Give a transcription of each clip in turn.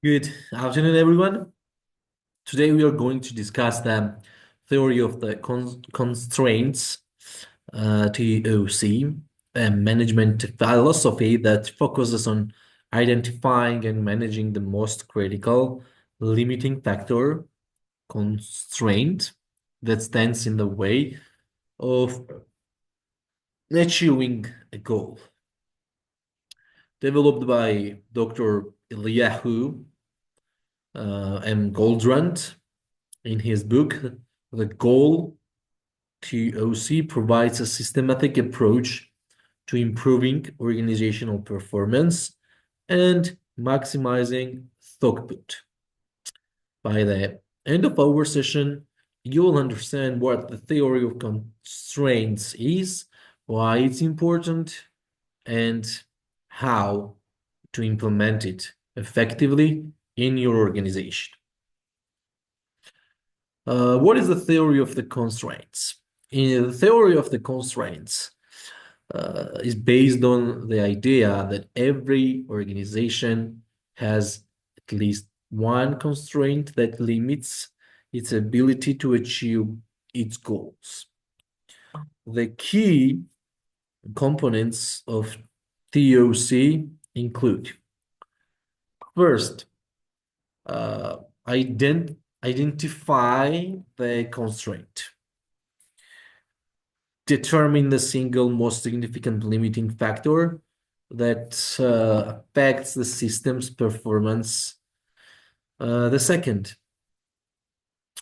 Good afternoon, everyone. Today we are going to discuss the theory of the constraints, TOC, a management philosophy that focuses on identifying and managing the most critical limiting factor, constraint, that stands in the way of achieving a goal. Developed by Dr. Eliyahu M. Goldrant in his book, The Goal, TOC provides a systematic approach to improving organizational performance and maximizing throughput. By the end of our session, you will understand what the theory of constraints is, why it's important, and how to implement it effectively in your organization. What is the theory of the constraints? In the theory of the constraints is based on the idea that every organization has at least one constraint that limits its ability to achieve its goals. The key components of TOC include, first, uh, identify the constraint. Determine the single most significant limiting factor that affects the system's performance. The second,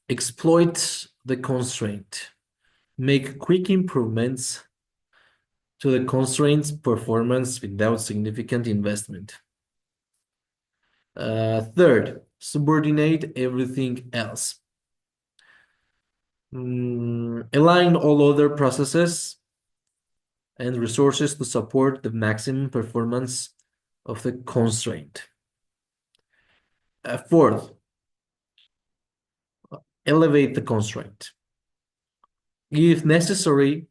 exploit the constraint. Make quick improvements to the constraint's performance without significant investment. Third, subordinate everything else. Align all other processes and resources to support the maximum performance of the constraint. Fourth, elevate the constraint. If necessary,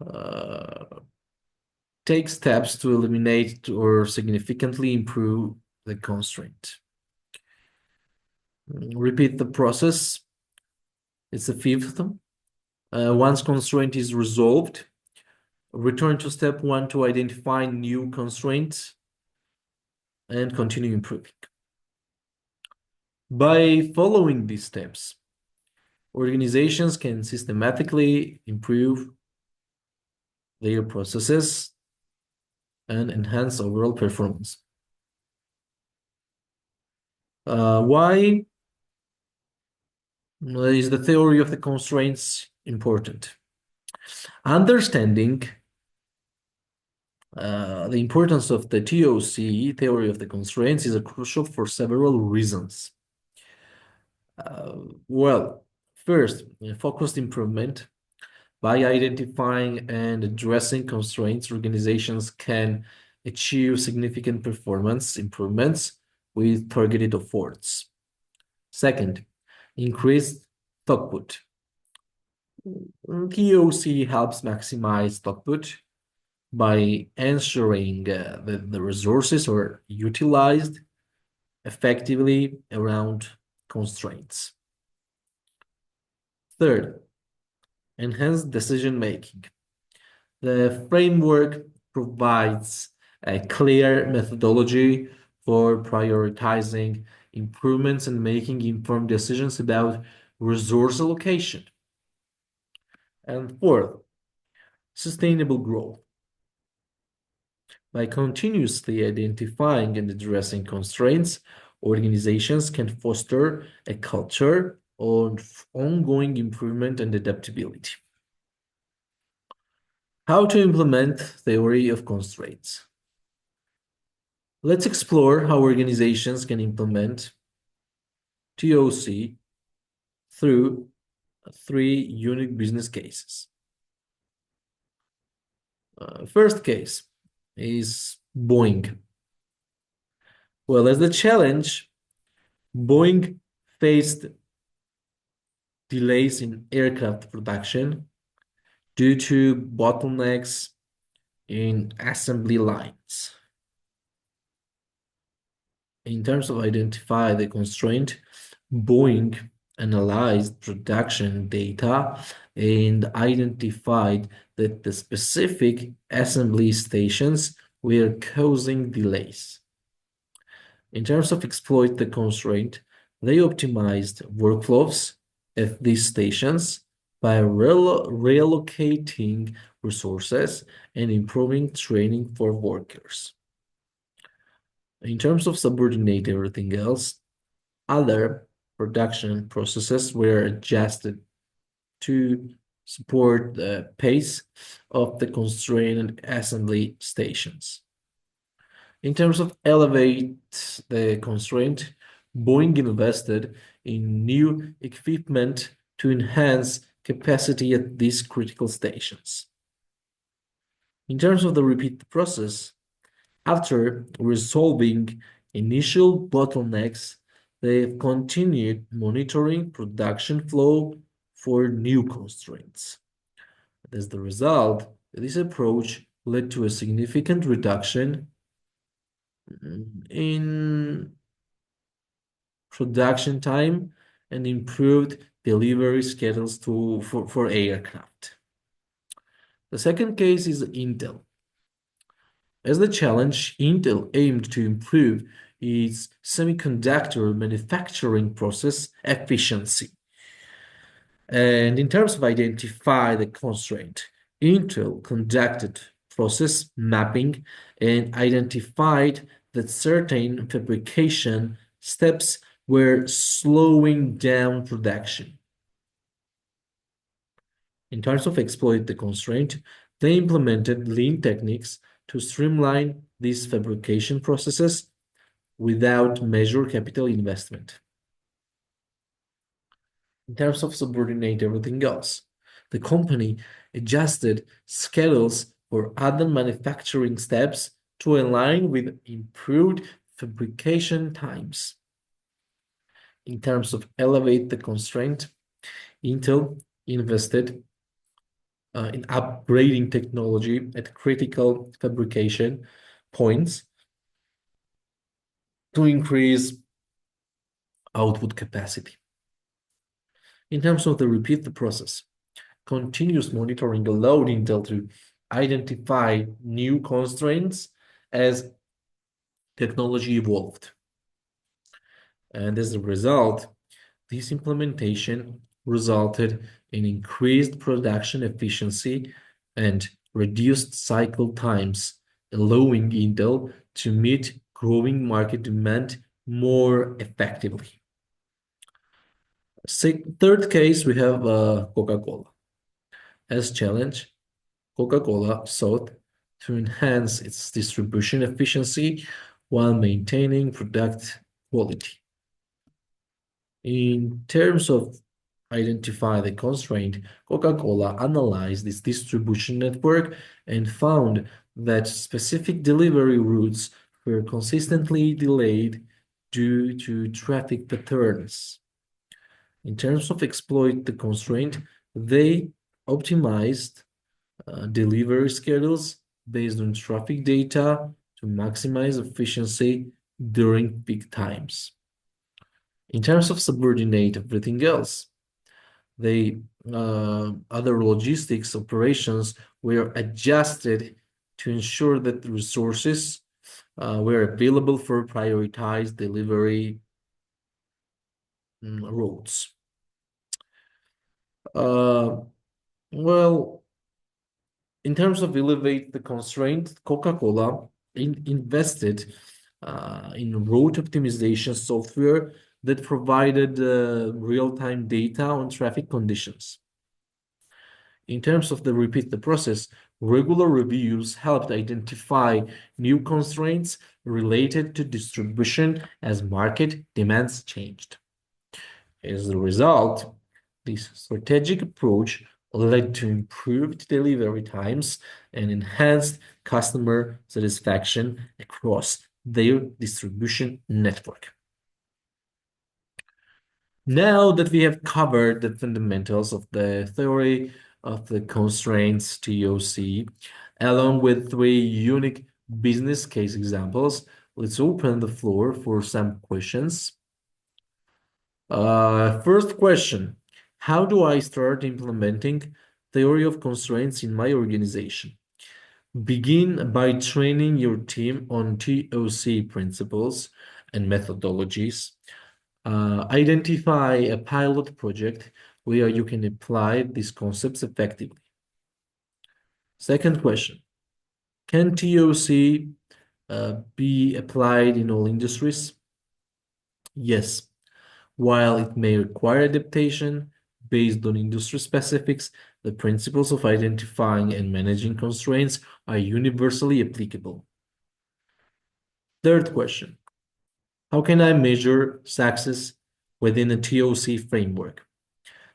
uh, take steps to eliminate or significantly improve the constraint. Repeat the process. It's the fifth. Once constraint is resolved, return to step one to identify new constraints and continue improving. By following these steps, organizations can systematically improve their processes and enhance overall performance. Why is the theory of the constraints important? Understanding the importance of the TOC, theory of the constraints, is crucial for several reasons. Well, first, focused improvement. By identifying and addressing constraints, organizations can achieve significant performance improvements with targeted efforts. Second, increased throughput. TOC helps maximize throughput by ensuring that the resources are utilized effectively around constraints. Third, enhanced decision making. The framework provides a clear methodology for prioritizing improvements and making informed decisions about resource allocation. And fourth, sustainable growth. By continuously identifying and addressing constraints, organizations can foster a culture of ongoing improvement and adaptability. How to implement theory of constraints. Let's explore how organizations can implement TOC through three unique business cases. First case is Boeing. Well, as the challenge, Boeing faced delays in aircraft production due to bottlenecks in assembly lines. in terms of identify the constraint, Boeing analyzed production data and identified that the specific assembly stations were causing delays. In terms of exploit the constraint, they optimized workflows at these stations by relocating resources and improving training for workers. In terms of subordinate everything else, other production processes were adjusted to support the pace of the constrained assembly stations. In terms of elevate the constraint, Boeing invested in new equipment to enhance capacity at these critical stations. In terms of the repeat process, after resolving initial bottlenecks, they've continued monitoring production flow for new constraints. As the result, this approach led to a significant reduction in production time and improved delivery schedules for aircraft. The second case is Intel. As the challenge, Intel aimed to improve its semiconductor manufacturing process efficiency. And in terms of identify the constraint, Intel conducted process mapping and identified that certain fabrication steps were slowing down production. In terms of exploit the constraint, they implemented lean techniques to streamline these fabrication processes without major capital investment. In terms of subordinate everything else, the company adjusted schedules for other manufacturing steps to align with improved fabrication times. In terms of elevate the constraint, Intel invested in upgrading technology at critical fabrication points to increase output capacity. In terms of the repeat the process, continuous monitoring allowed Intel to identify new constraints as technology evolved. And as a result, this implementation resulted in increased production efficiency and reduced cycle times, allowing Intel to meet growing market demand more effectively. Third case, we have Coca-Cola. As challenge, Coca-Cola sought to enhance its distribution efficiency while maintaining product quality. In terms of identify the constraint, Coca-Cola analyzed its distribution network and found that specific delivery routes were consistently delayed due to traffic patterns. In terms of exploit the constraint, they optimized delivery schedules based on traffic data to maximize efficiency during peak times. In terms of subordinate everything else, the other logistics operations were adjusted to ensure that the resources were available for prioritized delivery routes. Well, in terms of elevate the constraint, Coca-Cola invested in route optimization software that provided real-time data on traffic conditions. In terms of the repeat the process, regular reviews helped identify new constraints related to distribution as market demands changed. As a result, this strategic approach led to improved delivery times and enhanced customer satisfaction across their distribution network. Now that we have covered the fundamentals of the theory of the constraints TOC, along with three unique business case examples, let's open the floor for some questions. First question, how do I start implementing theory of constraints in my organization? Begin by training your team on TOC principles and methodologies. Identify a pilot project where you can apply these concepts effectively. Second question, can TOC be applied in all industries? Yes. While it may require adaptation based on industry specifics, the principles of identifying and managing constraints are universally applicable. Third question, how can I measure success within a TOC framework?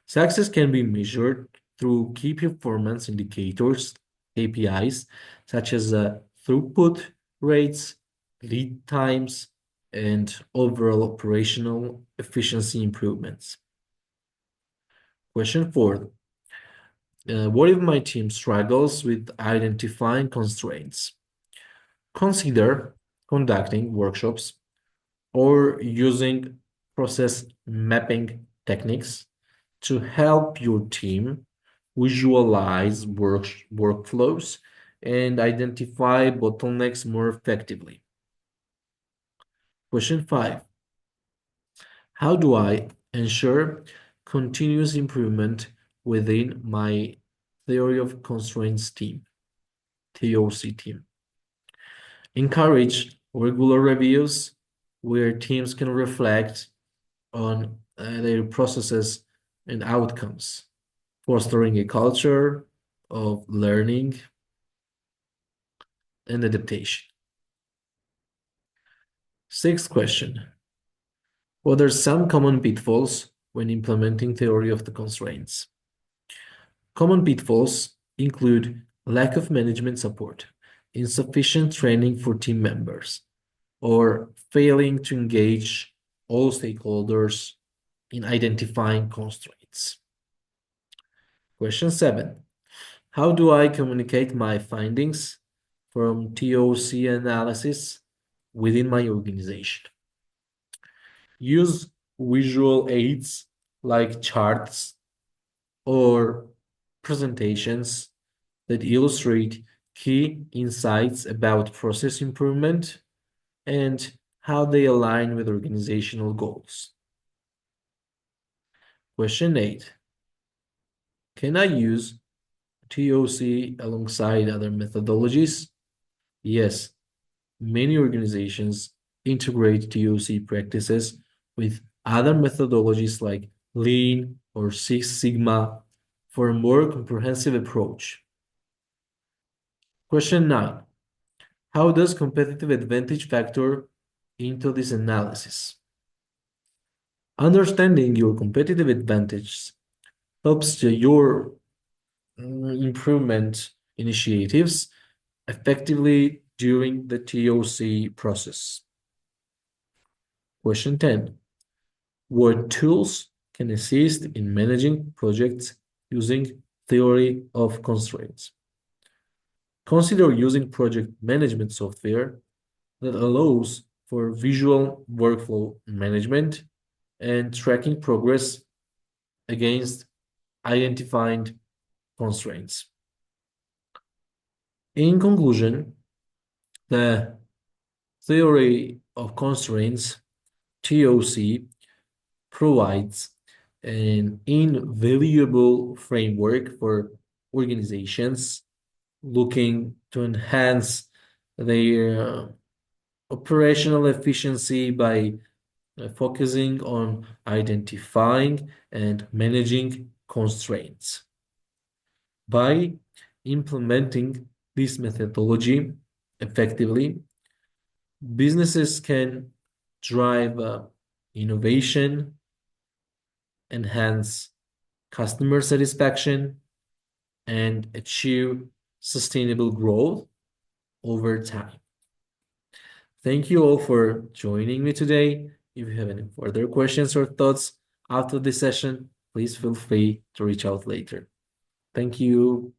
Success can be measured through key performance indicators, KPIs, such as throughput rates, lead times, and overall operational efficiency improvements. Question 4. What if my team struggles with identifying constraints? Consider conducting workshops or using process mapping techniques to help your team visualize workflows and identify bottlenecks more effectively. Question 5. How do I ensure continuous improvement within my theory of constraints team, TOC team? Encourage regular reviews where teams can reflect on their processes and outcomes, fostering a culture of learning and adaptation. Sixth question. What are some common pitfalls when implementing theory of the constraints? Common pitfalls include lack of management support, insufficient training for team members, or failing to engage all stakeholders in identifying constraints. Question 7. How do I communicate my findings from TOC analysis within my organization? Use visual aids like charts or presentations that illustrate key insights about process improvement and how they align with organizational goals. Question 8. Can I use TOC alongside other methodologies? Yes, many organizations integrate TOC practices with other methodologies like Lean or Six Sigma for a more comprehensive approach. Question 9. How does competitive advantage factor into this analysis? Understanding your competitive advantages helps your improvement initiatives effectively during the TOC process. Question 10. What tools can assist in managing projects using theory of constraints? Consider using project management software that allows for visual workflow management and tracking progress against identified constraints. In conclusion, the theory of constraints, TOC, provides an invaluable framework for organizations looking to enhance their operational efficiency by focusing on identifying and managing constraints. By implementing this methodology effectively, businesses can drive innovation, enhance customer satisfaction, and achieve sustainable growth over time. Thank you all for joining me today. If you have any further questions or thoughts after this session, please feel free to reach out later. Thank you.